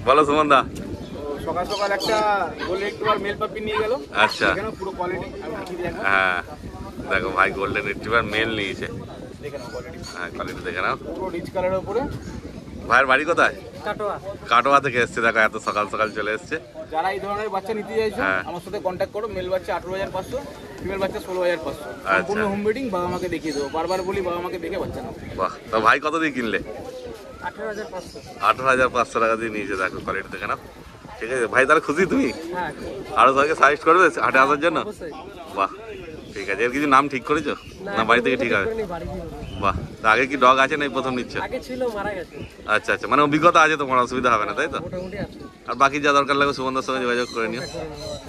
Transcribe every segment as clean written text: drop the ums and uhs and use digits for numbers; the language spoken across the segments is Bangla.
বলো সুমন দা। সকাল সকাল একটা গোল্ডেন রিট্রিভার মেল পাপি নিয়ে গেল। আচ্ছা, দেখেন পুরো কোয়ালিটি হ্যাঁ দেখো ভাই গোল্ডেন রিট্রিভার মেল নিয়েছে। দেখে নাও কোয়ালিটি, হ্যাঁ কোয়ালিটি দেখে নাও। পুরো রিচ কালারের উপরে। ভাইয়ের বাড়ি কোথায়? কাটোয়া। কাটোয়া থেকে এসছে, দেখো এত সকাল সকাল চলে এসছে। যারা এই ধরনের বাচ্চা নিতে চাইছো আমার সাথে কন্ট্যাক্ট করো। মেল বাচ্চা 18,500, ফিমেল বাচ্চা 16,500। সম্পূর্ণ হোম ব্রিডিং। বাবা মাকে দেখিয়ে দেবো, বারবার বলি বাবা মাকে দেখে বাচ্চা নাও। বাহ, তো ভাই কত দিয়ে কিনলে? 18,500। 18,500 টাকা দিয়ে নিয়েছে, দেখো কোয়ালিটি দেখে নাও। ঠিক আছে ভাই, তাহলে খুশি তুমি? হ্যাঁ, আরো সবাইকে সাজেস্ট করবে হাটে আসার জন্য? বাহ ঠিক আছে। এর কিছু নাম ঠিক করেছো না বাড়ি থেকে ঠিক হবে? বাহ, তা আগে কি ডগ আছে না প্রথম নিচ্ছ? আগে ছিল, মারা গেছে। আচ্ছা আচ্ছা, মানে অভিজ্ঞতা আছে, তোমার অসুবিধা হবে না তাই তো? মোটামুটি আছে। আর বাকি যা দরকার লাগবে সুমনদার সঙ্গে যোগাযোগ করে নিও।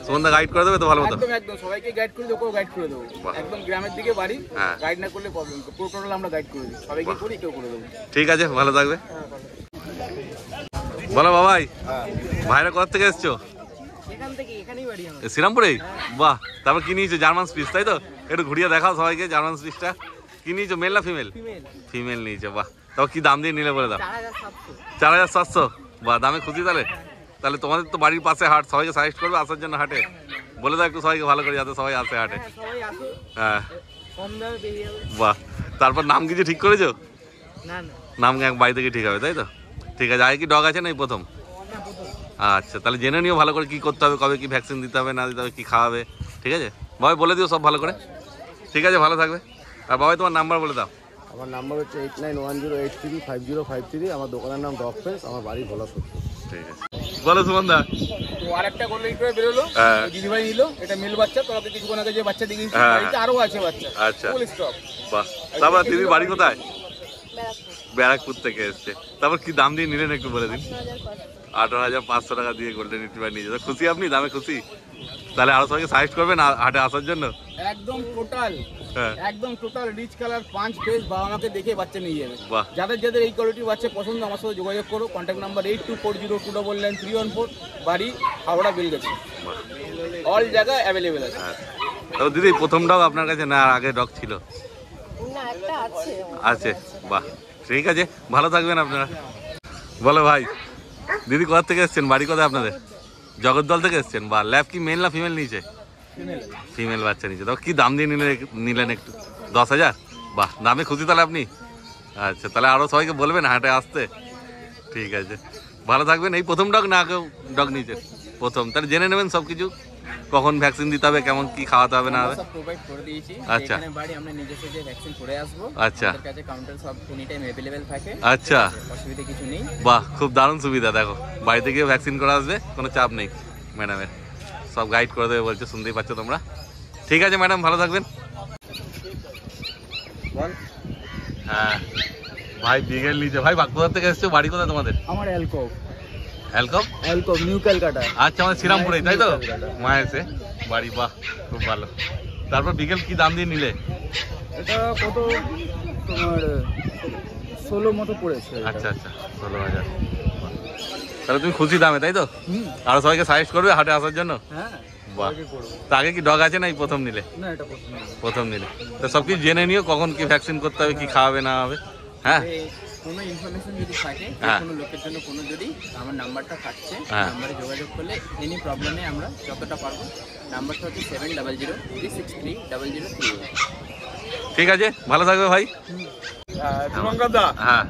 সুমনদা গাইড করে দেবে তো ভালো মতো? একদম একদম, সবাইকে গাইড করে দেবো, গাইড করে দেবো। একদম গ্রামের দিকে বাড়ি, হ্যাঁ গাইড না করলে প্রবলেম। পুরো টোটাল আমরা গাইড করে দিই, সবাইকে করি, কেউ করে দেবো। ঠিক আছে, ভালো থাকবে। বলো বাবাই, ভাইরা কোথা থেকে এসছো? এখান থেকে, এখানেই বাড়ি আমার। শ্রীরামপুরে? বাহ, তারপর কি নিয়েছো? জার্মান স্পিচ তাই তো? একটু ঘুরিয়ে দেখাও সবাইকে জার্মান স্পিচটা। কি নিয়েছো, মেল না ফিমেল? ফিমেল। ফিমেল নিয়েছো, বাহ। তারপর কি দাম দিয়ে নিলে বলে দাও? 4,700। 4,700? বাহ, দামে খুশি তাহলে? তাহলে তোমাদের তো বাড়ির পাশে হাট, সবাইকে সাজেস্ট করবে আসার জন্য হাটে। বলে দাও একটু সবাইকে ভালো করে, যাতে সবাই আসে হাটে। সবাই আসো, হ্যাঁ কম দামে পেয়ে যাবে। বাহ, তারপর নাম কিছু ঠিক করেছো? না না, নাম এক বাড়ি থেকে ঠিক হবে তাই তো? ঠিক আছে। আগে কি ডগ আছে না এই প্রথম? আচ্ছা, তাহলে জেনে নিও ভালো করে কি করতে হবে, কবে কি ভ্যাকসিন দিতে হবে না দিতে হবে, কি খাওয়াবে। ঠিক আছে বাবাই, বলে দিও সব ভালো করে। ঠিক আছে, ভালো থাকবে। আর বাবাই তোমার নাম্বার বলে দাও। আমার নাম্বার হচ্ছে 8910835053। আমার দোকানের নাম ডগ ফেন্স, আমার বাড়ি ভোলা সত্য। ঠিক আছে, বলো সুমন দা। তো আরেকটা গোল্ডেন রিট্রিভার বেরোলো, দিদিভাই নিল। এটা মেল বাচ্চা, তোমাকে কিছুক্ষণ আগে যে বাচ্চা দিয়েছি, বাড়িতে আরো আছে বাচ্চা। আচ্ছা, ফুল স্টক। বাহ। তারপর দিদির বাড়ি কোথায়? ব্যারাকপুর থেকে এসছে। তারপর কি দাম দিয়ে নিলেন একটু বলে দিন। 18,500 টাকা দিয়ে গোল্ডেন রিট্রিভার নিয়েছে। খুশি আপনি? দামে খুশি? তাহলে আরো সবাইকে সাজেস্ট করবেন হাটে আসার জন্য? একদম টোটাল, হ্যাঁ একদম টোটাল রিচ কালার, 5 পেজ। বাবা মাকে দেখে বাচ্চা নিয়ে যাবে। বাহ, যাদের যাদের এই কোয়ালিটির বাচ্চা পছন্দ আমার সাথে যোগাযোগ করো। কন্ট্যাক্ট নাম্বার 8240299314, বাড়ি হাওড়া বেলগাছি। অল জায়গা অ্যাভেলেবেল আছে। তারপর দিদি প্রথম ডগ আপনার কাছে না আগে ডগ ছিল? না, একটা আছে। আছে, বাহ ঠিক আছে, ভালো থাকবেন আপনারা। বলো ভাই, দিদি কোথা থেকে এসছেন? বাড়ি কোথায় আপনাদের? জগদ্দল থেকে এসছেন। বা ল্যাব কি মেল না ফিমেল নিয়েছে? ফিমেল বাচ্চা নিয়েছে। তো কি দাম দিয়ে নিলেন একটু? 10,000? বাহ, দামে খুশি তাহলে আপনি? আচ্ছা, তাহলে আরও সবাইকে বলবেন হাটে আসতে। ঠিক আছে, ভালো থাকবেন। এই প্রথম ডগ না কেউ ডগ নিয়েছেন? প্রথম। তাহলে জেনে নেবেন সব কিছু, কখন ভ্যাকসিন দিতে হবে, কেমন কি খাওয়াতে হবে না হবে। সব প্রোভাইড করে দিয়েছি। আচ্ছা, এখানে বাড়ি আমরা নিজস্ব যে ভ্যাকসিন করে আসবো। আচ্ছা, আমাদের কাছে কাউন্টার সব এনি টাইম अवेलेबल থাকে। আচ্ছা, অসুবিধা কিছু নেই। বাহ, খুব দারুণ সুবিধা। দেখো বাড়িতে গিয়ে ভ্যাকসিন করা আসবে, কোনো চাপ নেই ম্যাডামের। সব গাইড করে দেবে বলছে, শুনতেই পাচ্ছ তোমরা। ঠিক আছে ম্যাডাম, ভালো থাকবেন। হ্যাঁ ভাই, বিগেল নিচে। ভাই কোথা থেকে এসছো? বাড়ি কোথায় তোমাদের? আমার অ্যালকোভ। অ্যালকম নিউ ক্যালকাটা। আচ্ছা, আমাদের শ্রীরামপুরে তাই তো? মায়েসে বাড়ি। বাহ, খুব ভালো। তারপর বিকেল কি দাম দিয়ে নিলে? এটা কত তোমার 16 মতো পড়েছে। আচ্ছা আচ্ছা, 16,000। তাহলে তুমি খুশি দামে তাই তো? আরো সবাইকে সাজেস্ট করবে হাটে আসার জন্য? হ্যাঁ, বাহ। তা আগে কি ডগ আছে না এই প্রথম নিলে? না এটা প্রথম নিলে। তো সব কিছু জেনে নিও, কখন কি ভ্যাকসিন করতে হবে, কি খাওয়াবে না হবে। হ্যাঁ, কোনো ইনফরমেশন যদি থাকে, হ্যাঁ, কোনো লোকের জন্য কোনো যদি, আমার নাম্বারটা থাকছে, হ্যাঁ, নাম্বারে যোগাযোগ করলে এনি প্রবলেমে আমরা যতটা পারবো। নাম্বারটা হচ্ছে 7003630038। ঠিক আছে, ভালো থাকবে ভাই। শুভঙ্কর দা, হ্যাঁ,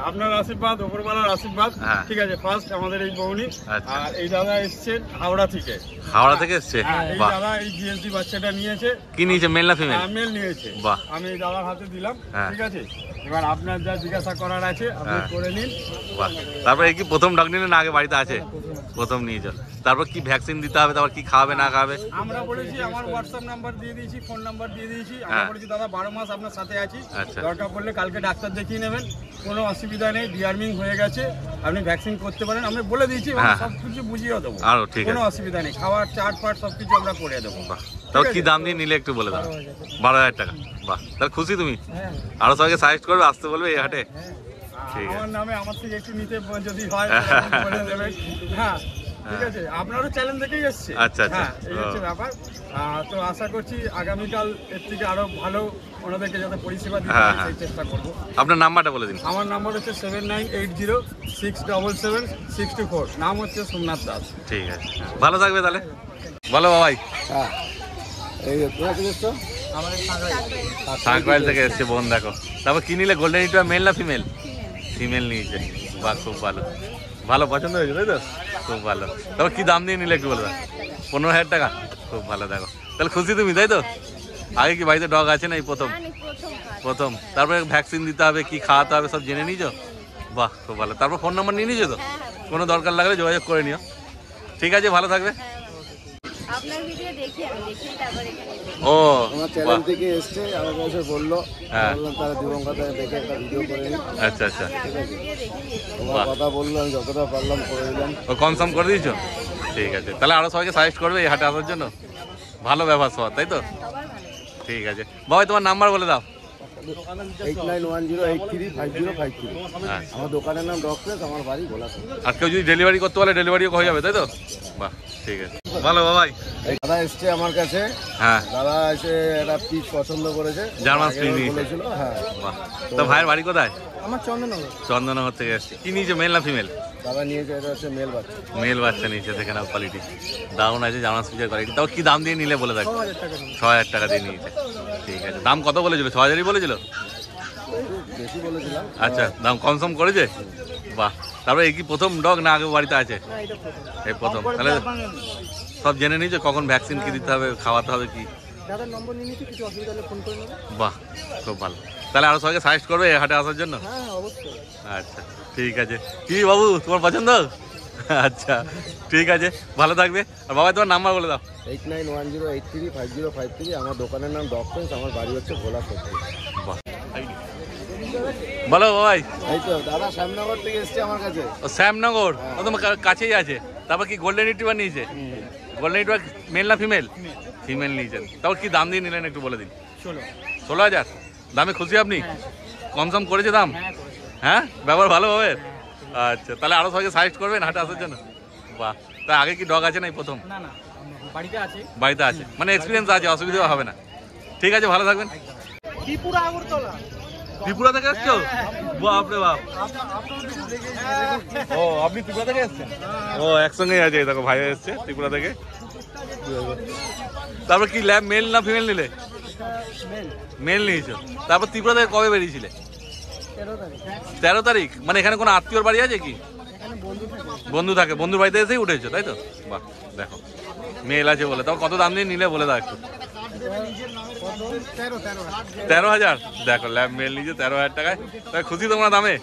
আপনার আশীর্বাদ, উপরওয়ালার আশীর্বাদ। হ্যাঁ। ঠিক আছে, ফার্স্ট আমাদের এই বৌনি। আচ্ছা। আর এই দাদা এসছেন হাওড়া থেকে। হাওড়া থেকে এসছে? এই বাহ। দাদা এই জিএসডি বাচ্চাটা নিয়েছে। কি নিয়েছে, মেল না ফিমেল? মেল নিয়েছে। বাহ। আমি এই দাদার হাতে দিলাম। হ্যাঁ। ঠিক আছে, এবার আপনার যা জিজ্ঞাসা করার আছে আপনি হ্যাঁ। করে নিন। বাহ। তারপরে কি প্রথম ডগ নিলে না আগে বাড়িতে আছে? প্রথম নিয়েছ। তারপর কি ভ্যাকসিন দিতে হবে, তারপর কি খাওয়াবে না খাওয়াবে? আমরা বলেছি, আমার হোয়াটসঅ্যাপ নাম্বার দিয়ে দিয়েছি, ফোন নাম্বার দিয়ে দিয়েছি। আমরা হ্যাঁ। বলেছি দাদা 12 মাস আপনার সাথে আছি। আচ্ছা। দরকার পড়লে কালকে ডাক্তার দেখিয়ে নেবেন, কোনো অসুবিধা নেই। ডিআরমিং হয়ে গেছে, আপনি ভ্যাকসিন করতে পারেন। আমরা বলে দিয়েছি, হ্যাঁ। সব কিছু বুঝিয়ে দেবো। আরো ঠিক কোনো আছে। অসুবিধা নেই, খাওয়ার চার্ট ফাট সব কিছু আমরা করে দেবো। বাহ, তারপর কি দাম দিয়ে নিলে একটু বলে দাও। 12,000 টাকা। বাহ, তাহলে খুশি তুমি? আরো সবাইকে সাজেস্ট করবে, আসতে বলবে এই হাটে। ঠিক আছে। আমার নামে আমার থেকে একটু নিতে যদি হয় বলে দেবেন। হ্যাঁ, ঠিক আছে, আপনারও চ্যালেঞ্জ দেখেই এসছে। আচ্ছা, আচ্ছা। হ্যাঁ, এই হচ্ছে ব্যাপার। তো আশা করছি আগামীকাল এর থেকে আরো ভালো ওনাদেরকে যাতে পরিষেবা দিতে হ্যাঁ, পারি হ্যাঁ। সেই চেষ্টা করবো। আপনার নাম্বারটা বলে দিন। আমার নাম্বার হচ্ছে 7980677624। নাম হচ্ছে সোমনাথ দাস। ঠিক আছে, ভালো থাকবে তাহলে। বলো বাবাই। হ্যাঁ এই তোমরা কি করছো? সাঁকরাইল থেকে এসছে বোন, দেখো। তারপর কি নিলে? গোল্ডেন রিট্রিভার মেল না ফিমেল? ফিমেল নিয়েছে। বাহ, খুব ভালো, ভালো পছন্দ হয়েছে তাই তো? খুব ভালো। তারপর কি দাম দিয়ে নিলে একটু বলে দাও। 15,000 টাকা। খুব ভালো, দেখো তাহলে খুশি তুমি তাই তো? আগে কি বাড়িতে ডগ আছে না এই প্রথম? প্রথম। তারপরে ভ্যাকসিন দিতে হবে, কি খাওয়াতে হবে সব জেনে নিয়েছো? বাহ, খুব ভালো। তারপর ফোন নাম্বার নিয়ে নিয়েছো তো? কোনো দরকার লাগলে যোগাযোগ করে নিও। ঠিক আছে, ভালো থাকবে। আপনার ভিডিও দেখি আমি দেখি তারপর এখানে ও আমার বাহ, চ্যানেল থেকে এসছে, আমার কাছে বললো, হ্যাঁ। বললাম তারা দিবঙ্গতা দেখে একটা ভিডিও করে নিই। আচ্ছা আচ্ছা। আপনার ভিডিও দেখি তোমার বাহ। কথা বললো, আমি যতটা পারলাম করে দিলাম। ও কনফার্ম করে দিয়েছো? ঠিক আছে, তাহলে আরো সবাইকে সাজেস্ট করবে এই হাটে আসার জন্য। ভালো ব্যবহার সবার, তাই তো? সবার ভালো। ঠিক আছে বাবা, তোমার নাম্বার বলে দাও। 8910835053। হ্যাঁ। আমার দোকানের নাম ডক্টরেস, আমার বাড়ি গোলাপ। আর কেউ যদি ডেলিভারি করতে পারে ডেলিভারিও হয়ে যাবে, তাই তো? বাহ, ঠিক আছে, ভালো বাবাই। দাদা এসছে আমার কাছে, হ্যাঁ, দাদা এসে একটা পিস পছন্দ করেছে, জার্মান আগে স্প্রিং নিয়েছে। বলেছিল। হ্যাঁ, বাহ। তো ভাইয়ের বাড়ি কোথায়? আমার চন্দননগর। চন্দননগর থেকে এসছে। কি নিয়েছে, মেল না ফিমেল? দাদা নিয়েছে, এটা হচ্ছে মেল বাচ্চা। মেল বাচ্চা নিয়েছে, দেখে নাও কোয়ালিটি দারুণ আছে, জার্মান স্পিচের কোয়ালিটি। তাও কি দাম দিয়ে নিলে বলে থাকো? 6,000 টাকা দিয়ে নিয়েছে। ঠিক আছে, দাম কত বলেছিল? 6,000ই বলেছিল? বেশি বলেছিলাম। আচ্ছা, দাম কনসার্ম করেছে? বাহ। তারপরে এই কি প্রথম ডগ না আগে বাড়িতে আছে? এই প্রথম। তাহলে সব জেনে নিয়েছো কখন ভ্যাকসিন কি দিতে হবে, খাওয়াতে হবে কি? দাদার নম্বর নিয়ে নিচ্ছি, কিছু অসুবিধা হলে ফোন করে নেবে। বাহ, খুব ভালো। তাহলে আরো সবাইকে সাজেস্ট করবে এই হাটে আসার জন্য? হ্যাঁ অবশ্যই। আচ্ছা, ঠিক আছে। কি বাবু, তোমার পছন্দ? আচ্ছা, ঠিক আছে, ভালো থাকবে। আর বাবা তোমার নাম্বার বলে দাও। 8910835053। আমার দোকানের নাম ডক্টরেস, আমার বাড়ি হচ্ছে গোলাপ। বাহ, বলো বাবাই। এই তো দাদা শ্যামনগর থেকে এসছে আমার কাছে। ও শ্যামনগর, ও তোমার কাছেই আছে। তারপর কি গোল্ডেন রিট্রিভার নিয়েছে? গোল্ডেন রিট্রিভার মেল না ফিমেল? ফিমেল নিয়েছেন। তারপর কি দাম দিয়ে নিলেন একটু বলে দিন। 16,000 দামে খুশি আপনি? কনফার্ম করেছে দাম? হ্যাঁ, ব্যবহার ভালো হবে। আচ্ছা, তাহলে আরো সবাইকে সাজেস্ট করবেন হাটে আসার জন্য। বাহ। তা আগে কি ডগ আছে না এই প্রথম? না না, বাড়িতে আছে। বাড়িতে আছে, মানে এক্সপিরিয়েন্স আছে, অসুবিধা হবে না। ঠিক আছে, ভালো থাকবেন। ত্রিপুরা আগরতলা। ত্রিপুরা থেকে এসছো? বাপরে বাপ। ও, আপনি ত্রিপুরা থেকে এসছেন? ও, একসঙ্গেই আছে, দেখো ভাই এসছে ত্রিপুরা থেকে। তারপর কি ল্যাব মেল না ফিমেল নিলে? মেল নিয়েছো। তারপর ত্রিপুরা থেকে কবে বেরিয়েছিলে? 13 তারিখ। মানে এখানে কোনো আত্মীয়র বাড়ি আছে কি? বন্ধু থাকে, বন্ধুর বাড়িতে এসেই উঠেছো তাই তো? বাহ, দেখো মেল আছে বলে। তারপর কত দাম দিয়ে নিলে বলে দাও একটু। 13,000। দেখো ল্যাব মেল নিয়েছে 13,000 টাকায়। তাই খুশি তোমরা দামে?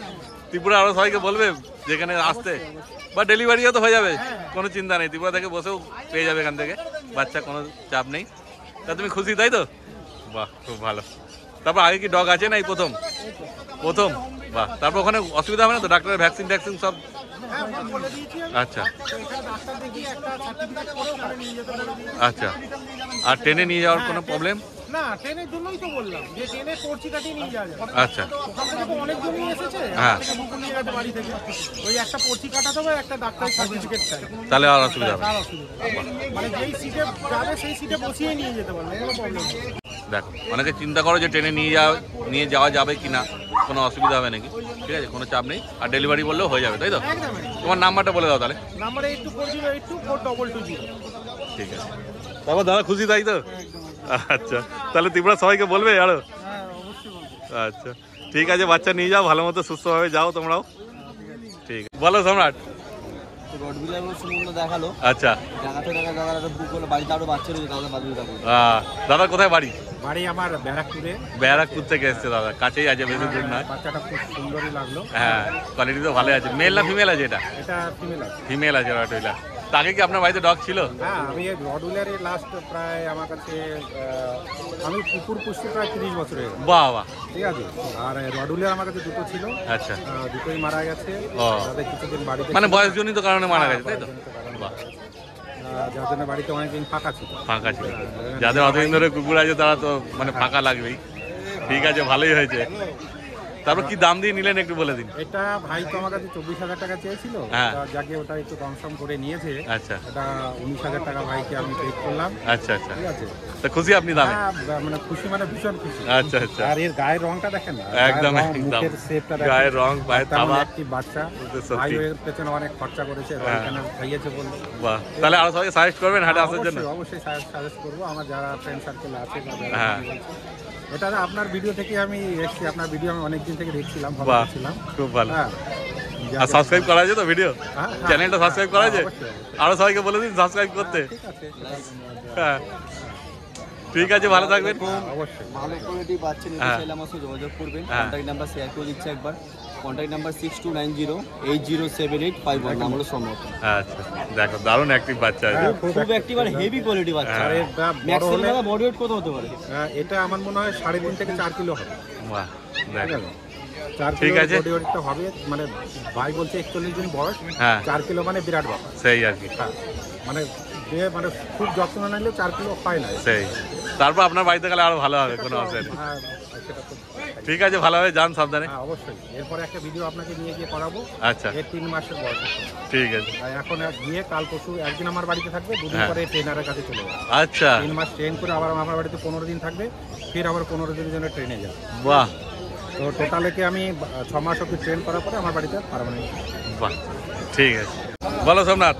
ত্রিপুরা আরো সবাইকে বলবে যেখানে আসতে, বা ডেলিভারিও তো হয়ে যাবে, কোনো চিন্তা নেই। ত্রিপুরা থেকে বসেও পেয়ে যাবে এখান থেকে বাচ্চা, কোনো চাপ নেই। তা তুমি খুশি তাই তো? বাহ, খুব ভালো। তারপর আগে কি ডগ আছে না এই প্রথম? প্রথম। বাহ। তারপর ওখানে অসুবিধা হবে না তো? ডাক্তারের ভ্যাকসিন ট্যাকসিন সব? আচ্ছা আচ্ছা। আর ট্রেনে নিয়ে যাওয়ার কোনো প্রবলেম? না, ট্রেনের জন্যই তো বললাম যে ট্রেনে পড়ছি কাটিয়ে নিয়ে যাওয়া যাবে। আচ্ছা, ওখান থেকে তো অনেকজনই এসেছে, হ্যাঁ। বুকুল নিয়ে গেছে বাড়ি থেকে। ওই একটা পড়ছি কাটাতে হবে, একটা ডাক্তারের সার্টিফিকেট চাই। তাহলে আর অসুবিধা হবে না। তার অসুবিধা নেই। মানে যেই সিটে যাবে সেই সিটে বসিয়ে নিয়ে যেতে পারবে, কোনো প্রবলেম নেই। দেখো অনেকে চিন্তা করো যে ট্রেনে নিয়ে যাওয়া যাবে কি না, কোনো অসুবিধা হবে নাকি? ঠিক আছে, কোনো চাপ নেই। আর ডেলিভারি বললেও হয়ে যাবে তাই তো? একদম। তোমার নাম্বারটা বলে দাও তাহলে। নাম্বার 8240824220। ঠিক আছে। তারপর দাদা খুশি তাই তো? আচ্ছা, তাহলে ত্রিপুরা সবাইকে বলবে আরো? হ্যাঁ, অবশ্যই বলবো। আচ্ছা, ঠিক আছে, বাচ্চা নিয়ে যাও, ভালো মতো সুস্থভাবে যাও তোমরাও। ঠিক আছে, বলো সম্রাট। রডবিলার সম্বন্ধ দেখালো, আচ্ছা, দেখাতে দাদা একটা বুক করলো, বাড়িতে আরো বাচ্চা রয়েছে, দাদা বাদ দেখাবো। দাদা কোথায় বাড়ি? বাড়ি আমার ব্যারাকপুরে। ব্যারাকপুর থেকে এসছে দাদা, কাছেই আছে, বেশি দূর নয়। বাচ্চাটা খুব সুন্দরই লাগলো। হ্যাঁ, কোয়ালিটি তো ভালো আছে। মেল না ফিমেল আছে এটা? এটা ফিমেল আছে। ফিমেল আছে রটউইলার। তা আগে কি আপনার বাড়িতে ডগ ছিল? হ্যাঁ, আমি রডউইলারের লাস্ট প্রায় আমার কাছে আমি কুকুর পুষছি প্রায় 30 বছর হয়ে গেল। বাহ বাহ, ঠিক আছে। আর রডউইলার আমার কাছে দুটো ছিল, আচ্ছা। দুটোই মারা গেছে। ও, তাদের কিছুদিন বাড়িতে মানে বয়সজনিত কারণে মারা গেছে তাই তো? বাহ, যার জন্য বাড়িতে অনেকদিন ফাঁকা ছিল। ফাঁকা ছিল। যাদের অতদিন ধরে কুকুর আছে তারা তো মানে ফাঁকা লাগবেই। ঠিক আছে, ভালোই হয়েছে। তারপর কি দাম দিয়ে নিলেন একটু বলে দিন। এটা ভাই তো আমার কাছে 24,000 টাকা চেয়েছিল, হ্যাঁ। যাকে ওটা একটু কম করে নিয়েছে। আচ্ছা এটা 19,000 টাকা ভাইকে আমি পে করলাম। আচ্ছা আচ্ছা, ঠিক আছে, তা খুশি আপনি দামে? হ্যাঁ, মানে খুশি, মানে ভীষণ খুশি। আচ্ছা আচ্ছা, আর এর গায়ের রংটা দেখেন না, একদম গায়ের রং, একদম মুখের শেপটা দেখেন, গায়ের রং, পায়ের থাবা, একটি বাচ্চা সত্যি। ভাই এর পেছনে অনেক খরচা করেছে, হ্যাঁ। এখানে খাইয়েছে বলে। বাহ, তাহলে আরো সবাইকে সাজেস্ট করবেন হাটে আসার জন্য? অবশ্যই অবশ্যই সাজেস্ট করবো, আমার যারা ফ্রেন্ড সার্কেল আছে বা যারা হ্যাঁ। বলছে। এটা আপনার ভিডিও থেকে আমি এসেছি, আপনার ভিডিও আমি অনেকদিন থেকে দেখছিলাম, ভালো বাহ, লাগছিলাম। খুব ভালো। হ্যাঁ, আর সাবস্ক্রাইব করা আছে তো ভিডিও হ্যাঁ, চ্যানেলটা সাবস্ক্রাইব করা আছে? অবশ্যই। আরো সবাইকে বলে দিন সাবস্ক্রাইব করতে। ঠিক আছে, হ্যাঁ, ঠিক আছে, ভালো থাকবেন। অবশ্যই। ভালো কোয়ালিটি পাচ্ছেন, হ্যাঁ। চাইলে আমার সাথে যোগাযোগ করবেন। হ্যাঁ। কন্ট্যাক্ট নাম্বার শেয়ার করে দিচ্ছি একবার। কন্ট্যাক্ট নাম্বার 6290807851, নাম হলো সম্রাট। আচ্ছা, দেখো দারুণ অ্যাক্টিভ বাচ্চা আছে। হ্যাঁ, খুব অ্যাক্টিভ আর হেভি কোয়ালিটি বাচ্চা। হ্যাঁ। আর এটা বড় ম্যাক্সিমাম হলে দাদা বডি ওয়েট কত হতে পারে? এটা আমার মনে হয় 3.5 থেকে 4 কিলো হবে। বাহ, ঠিক দেখো। আছে, 4 ঠিক কিলো আছে। বডি ওয়েটটা হবে। মানে ভাই বলছে 41 দিন বয়স, হ্যাঁ। 4 কিলো মানে বিরাট ব্যাপার। সেই আর কি, হ্যাঁ, মানে যে মানে খুব যত্ন না নিলে 4 কিলো হয় না। সেই। তারপর আপনার বাড়িতে গেলে আরো ভালো হবে, কোনো অসুবিধা নেই। হ্যাঁ, সেটা তো ঠিক আছে, ভালোভাবে যান, সাবধানে। হ্যাঁ, অবশ্যই। এরপরে একটা ভিডিও আপনাকে নিয়ে গিয়ে করাবো। আচ্ছা, এর 3 মাসের বয়স। ঠিক আছে। আর এখন গিয়ে কাল পরশু একদিন আমার বাড়িতে থাকবে, দুদিন হ্যাঁ। পরে ট্রেনারের কাছে চলে যাবে। আচ্ছা, 3 মাস ট্রেন করে আবার আমার বাড়িতে 15 দিন থাকবে, ফির আবার 15 দিনের জন্য ট্রেনে যাবে। বাহ তো টোটালেকে আমি 6 মাস অব্দি ট্রেন করার পরে আমার বাড়িতে পারমানেন্ট। বাহ, ঠিক আছে। বলো সোমনাথ।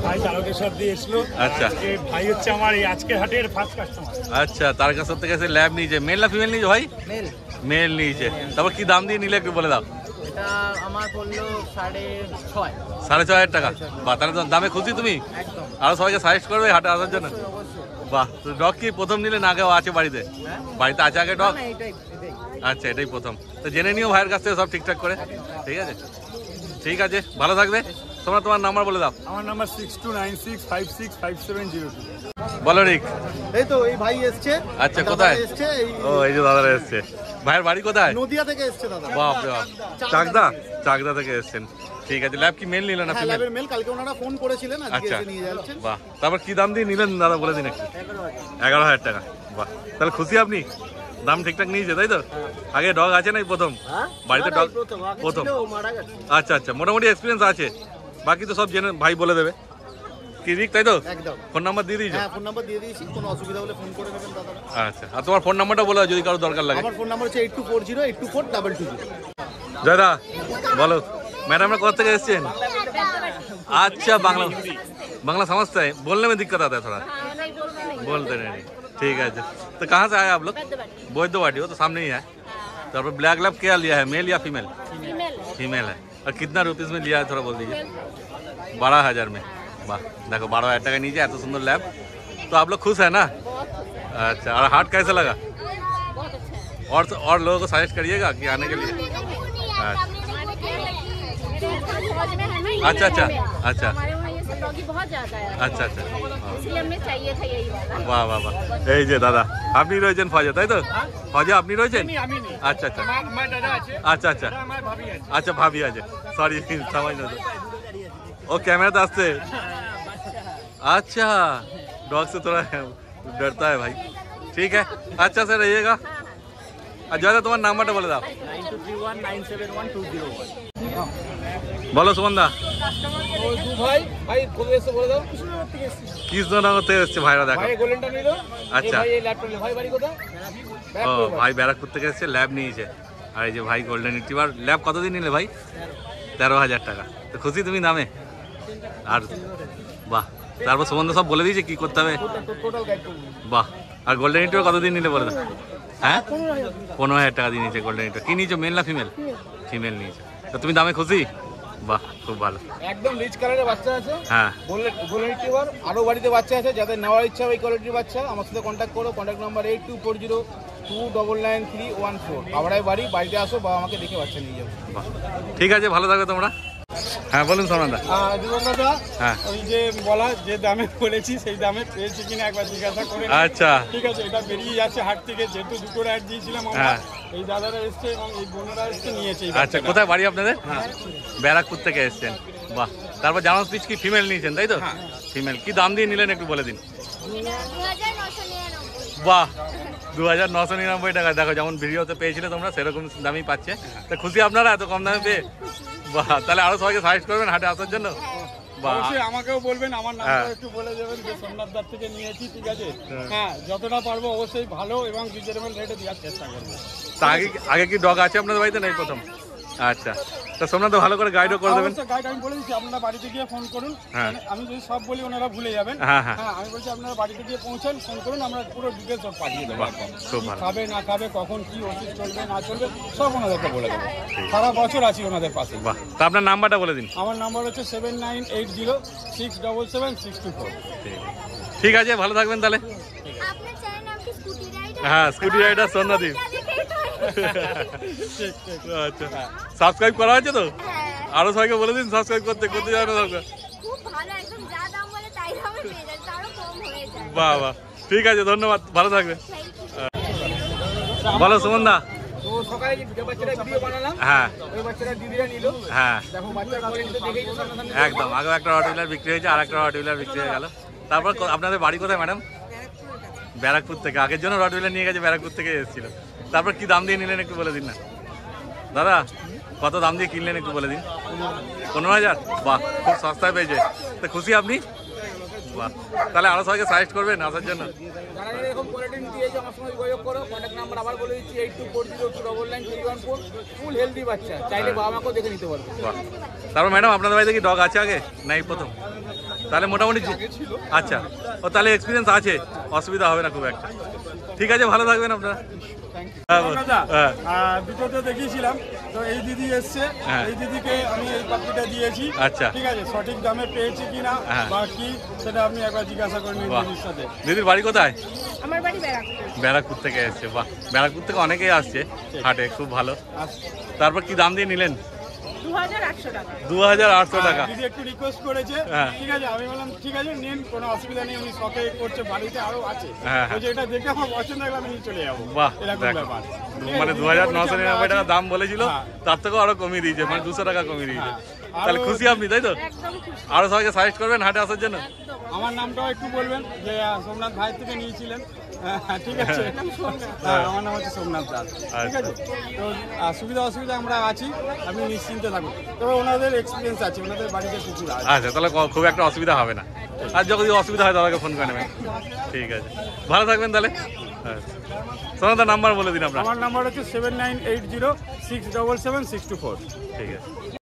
ভাই তারকেশ্বর দিয়ে এসলো। আচ্ছা আজকে ভাই হচ্ছে আমার এই আজকের হাটের ফার্স্ট কাস্টমার। আচ্ছা, তারকেশ্বর থেকে এসে ল্যাব নিয়েছে। মেল না ফিমেল নিয়েছে ভাই? মেল। মেল নিয়েছে। তারপর কি দাম দিয়ে নিলে একটু বলে দাও। এটা আমার পড়লো 6.5। 6,500 টাকা। বাহ, তাহলে তো দামে খুশি তুমি? একদম, আরো সবাইকে সাজেস্ট করবে হাটে আসার জন্য? অবশ্যই। বাহ, তো ডগ কি প্রথম নিলে না আগেও আছে বাড়িতে? বাড়িতে আছে আগে ডগ? এটাই। আচ্ছা, এটাই প্রথম। তো জেনে নিও ভাইয়ের কাছ থেকে সব ঠিকঠাক করে। ঠিক আছে, ঠিক আছে, ভালো থাকবে। তোমরা তোমার নাম্বার বলে দাও। আমার নাম্বার 6296565702। বলো রিক। এই তো এই ভাই এসছে। আচ্ছা, কোথায়? এসছে এই ও, এই যে দাদারা এসছে। ভাইয়ের বাড়ি কোথায়? নদিয়া থেকে এসছে দাদা। বাপ রে বাপ, চাকদা থেকে এসছেন। ঠিক আছে, ল্যাব কি মেল নিলেন না হ্যাঁ, ফিমেল? ল্যাবের মেল কালকে ওনারা ফোন করেছিলেন, আজকে আচ্ছা, এসে নিয়ে যাচ্ছেন। বাহ। তারপর কি দাম দিয়ে নিলেন দাদা বলে দিন একটু। 11,000 টাকা। বাহ, তাহলে খুশি আপনি? দাম ঠিকঠাক নিয়েছে তাই তো? আগে ডগ আছে নাই প্রথম? বাড়িতে ডগ প্রথম? আচ্ছা আচ্ছা, মোটামুটি এক্সপিরিয়েন্স আছে। বাকি তো সব জেনে ভাই বলে দেবে। কি রিক তাই তো? একদম। ফোন নাম্বার দিয়ে দিয়েছো? হ্যাঁ, ফোন নাম্বার দিয়ে দিয়েছি, কোনো অসুবিধা হলে ফোন করে নেবেন দাদা। আচ্ছা, আর তোমার ফোন নাম্বারটা বলো যদি কারো দরকার লাগে। আমার ফোন নাম্বার হচ্ছে 8240824220। জয়দা বলো। ম্যাডামরা কোথা থেকে এসেছেন? अच्छा बांग्ला समझते हैं, बोलने में दिक्कत आता है थोड़ा? नहीं बोलना नहीं। बोलते नहीं। ठीक है। तो कहाँ से आए आप लोग? बोधवाटी हो तो सामने ही है। तो ब्लैक लैब क्या लिया है, मेल या फीमेल? फीमेल है। फीमेल है। और कितना रुपीस में लिया है थोड़ा बोल दीजिए। 12,000 में। वाह, देखो 12,000 टाका नीचे है तो सुंदर लैब। तो आप लोग खुश है ना? बहुत खुश है। अच्छा, और हाट कैसा लगा? बहुत अच्छा है। और लोगों को सजेस्ट करिएगा कि आने के लिए। अच्छा अच्छा अच्छा हमारे वहाँ ये सब डॉगी बहुत ज्यादा है, अच्छा अच्छा। इसलिए हमें चाहिए था यही वाला। বাহ বাহ বাহ, এই যে দাদা আপনি রয়েছেন ফজা তাই তো? ফজা আপনি রয়েছেন? আমি নেই। আচ্ছা আচ্ছা আমার দাদা আছে, আচ্ছা আচ্ছা আমার ভাবি আছে। अच्छा भाभी आज सॉरी समझ ना ओ कैमरा तो आस्ते। अच्छा, डॉग से थोड़ा डरता है भाई। ठीक है, अच्छा से रहिएगा। ज्यादा तुम्हारा नंबर बोले दाओ। 9231971201। बोलो सुमंदा। ও দু ভাই কোথায় এসে বলে দাও। কৃষ্ণনগর থেকে এসছে ভাইরা, দেখো। ভাই গোল্ডেনটা নিল। আচ্ছা। ভাই এই ল্যাপটপ নিল। ভাই বাড়ি কোথায়? ও ভাই ব্যারাকপুর থেকে এসছে, ল্যাব নিয়েছে। আর এই যে ভাই গোল্ডেন রিট্রিভার ল্যাব কতদিন নিলে ভাই? 13,000 টাকা। তো খুশি তুমি দামে? আর বাহ, তারপর সুমন্ত সব বলে দিয়েছে কি করতে হবে। টোটাল গাইড করে দিন। বাহ, আর গোল্ডেন রিট্রিভার কতদিন নিলে বলে দাও। হ্যাঁ, 15,000 টাকা দিয়ে নিয়েছে গোল্ডেন রিট্রিভার। কি নিয়েছো, মেল না ফিমেল? ফিমেল নিয়েছে। তো তুমি দামে খুশি? বাহ, খুব ভালো। একদম রিচ কালারের বাচ্চা আছে। হ্যাঁ, গোল্ডেন রিট্রিভার। আরও বাড়িতে বাচ্চা আছে, যাদের নেওয়ার ইচ্ছা ওই কোয়ালিটির বাচ্চা আমার সাথে কন্ট্যাক্ট করো। Contact number 8240299314। হাওড়ায় বাড়ি, বাড়িতে আসো বা আমাকে দেখে বাচ্চা নিয়ে যাবো। বাহ, ঠিক আছে, ভালো থাকবে তোমরা। হ্যাঁ বলুন সোনাদা। দাদা হ্যাঁ ওই যে বলা যে দামে বলেছি সেই দামে পেয়েছি কিনা একবার জিজ্ঞাসা করে নিন। আচ্ছা ঠিক আছে, এটা বেরিয়ে যাচ্ছে হাট থেকে, যেহেতু দুটো অ্যাড দিয়েছিলাম আমরা। হ্যাঁ। এই দাদারা এসছে এবং এই বোনেরা এসছে নিয়েছে এই আচ্ছা, বাচ্চাটা। কোথায় বাড়ি আপনাদের? ব্যারাকপুর থেকে এসছেন। বাহ, তারপর জার্মান স্পিচ কি ফিমেল নিয়েছেন তাই তো? ফিমেল কি দাম দিয়ে নিলেন একটু বলে দিন। 2,999। বাহ, 2999 টাকা। দেখো যেমন ভিডিওতে পেয়েছিলে তোমরা সেরকম দামই পাচ্ছে। তা খুশি আপনারা এত কম দামে পেয়ে? বাহ, তাহলে আরো সবাইকে সাজেস্ট করবেন হাটে আসার জন্য। বাহ, অবশ্যই আমাকেও বলবেন, আমার নামটা একটু বলে দেবেন যে সোমনাথ দার থেকে নিয়েছি, ঠিক আছে? হ্যাঁ, যতটা পারবো অবশ্যই ভালো এবং রিজনেবল রেটে দেওয়ার চেষ্টা করবো। তা আগে কি ডগ আছে আপনাদের বাড়িতে, নাই প্রথম? আচ্ছা, তা সোমনাথ দা ভালো করে গাইডও করে দেবেন। গাইড আমি বলে দিচ্ছি, আপনারা বাড়িতে গিয়ে ফোন করুন। হ্যাঁ। আমি যদি সব বলি ওনারা ভুলে যাবেন। হ্যাঁ, হ্যাঁ। হ্যাঁ, আমি বলছি আপনারা বাড়িতে গিয়ে পৌঁছান, ফোন করুন, আমরা পুরো ডিটেলস সব পাঠিয়ে দেবো। বাহ, খুব ভালো। খাবে না খাবে, কখন কি ওষুধ চলবে না চলবে সব ওনাদেরকে বলে দেবো। সারা বছর আছি ওনাদের পাশে। বাহ, তা আপনার নাম্বারটা বলে দিন। আমার নাম্বার হচ্ছে 7980677624। ঠিক আছে, ভালো থাকবেন তাহলে। আপনার চ্যানেল নাম কি স্কুটি রাইডার? হ্যাঁ, স্কুটি রাইডার সোমনাথই। দেখেই তো আচ্ছা, সাবস্ক্রাইব করা হয়েছে তো? হ্যাঁ, আরো সবাইকে বলে দিন সাবস্ক্রাইব করতে জানো দরকার। খুব ভালো, একদম যা দাম বলে তাই দামে পেয়ে যাচ্ছে, তারও কম হয়ে যায়। বাহ বাহ, ঠিক আছে, ধন্যবাদ, ভালো থাকবেন। Thank you. বলো সুমন দা। তো সকালে যে বাচ্চাটা ভিডিও বানালাম, হ্যাঁ ওই বাচ্চাটা দিদিরা নিল। হ্যাঁ, দেখো বাচ্চার কোয়ালিটি দেখেই তো সামনাসামনি। একদম। আগেও একটা রটউইলার বিক্রি হয়েছে, আর একটা রটউইলার বিক্রি হয়ে গেল। তারপর আপনাদের বাড়ি কোথায় ম্যাডাম? ব্যারাকপুর থেকে। আগের জন্য রটউইলার নিয়ে গেছে, ব্যারাকপুর থেকে এসেছিল। তারপর কি দাম দিয়ে নিলেন একটু বলে দিন না দাদা, কত দাম দিয়ে কিনলেন একটু বলে দিন। 15,000? বাহ, খুব সস্তায় পেয়েছে। তো খুশি আপনি? বাহ, তাহলে আরো সবাইকে সাজেস্ট করবেন আসার জন্য। যারা এরকম কোয়ালিটি দিয়েছে আমার সঙ্গে যোগাযোগ করো। কন্ট্যাক্ট নাম্বার আবার বলে দিচ্ছি 8240293914। ফুল হেলদি বাচ্চা, চাইলে বাবা মাকেও দেখে নিতে পারবে। বাহ, তারপর ম্যাডাম আপনাদের বাড়িতে কি ডগ আছে আগে, নাই প্রথম? তাহলে মোটামুটি আচ্ছা, ও তাহলে এক্সপিরিয়েন্স আছে, অসুবিধা হবে না খুব একটা। ঠিক আছে, ভালো থাকবেন আপনারা। হ্যাঁ, হ্যাঁ। দুটোতে দেখিয়েছিলাম, তো এই দিদি এসছে, হ্যাঁ। এই দিদিকে আমি এই পাখিটা দিয়েছি। আচ্ছা। ঠিক আছে, সঠিক দামে পেয়েছি কিনা হ্যাঁ। বা কি সেটা আপনি একবার জিজ্ঞাসা করে নিন বাহ, দিদির সাথে। দিদির বাড়ি কোথায়? আমার বাড়ি ব্যারাকপুর। ব্যারাকপুর থেকে এসছে। বাহ, ব্যারাকপুর থেকে অনেকেই আসছে হাটে, খুব ভালো। আচ্ছা। তারপর কি দাম দিয়ে নিলেন? 2800 টাকা। 2800 টাকা। দিদি একটু রিকোয়েস্ট করেছে, হ্যাঁ। ঠিক আছে, আমি বললাম ঠিক আছে নিন, কোনো অসুবিধা নেই, উনি শখে করছে, বাড়িতে আরো আছে। হ্যাঁ, হ্যাঁ। বলছে এটা দেখে আমার পছন্দ হলো, আমি নিয়ে চলে যাবো। বাহ, এরকম দেখো। ব্যাপার। মানে 2999 টাকা দাম বলেছিল, হ্যাঁ। তার থেকেও আরো কমিয়ে দিয়েছে, মানে 200 টাকা কমিয়ে দিয়েছে। হ্যাঁ। তাহলে খুশি আপনি, তাই তো? একদম খুশি। আরো সবাইকে সাজেস্ট করবেন হাটে আসার জন্য। একদম। আমার নামটাও একটু বলবেন যে সোমনাথ ভাই থেকে নিয়েছিলেন। হ্যাঁ, ঠিক আছে। হ্যাঁ, আমার নাম হচ্ছে সোমনাথ দাস। ঠিক আছে, তো সুবিধা অসুবিধা আমরা আছি, আপনি নিশ্চিন্তে থাকুন। তবে ওনাদের এক্সপিরিয়েন্স আছে, ওনাদের বাড়িতে কুকুর আছে। আচ্ছা, তাহলে খুব একটা অসুবিধা হবে না। আর যদি অসুবিধা হয় দাদাকে ফোন করে নেবেন। ঠিক আছে, ভালো থাকবেন তাহলে। হ্যাঁ, সোনাদার নাম্বার বলে দিন আপনার। আমার নাম্বার হচ্ছে 7980677624। ঠিক আছে।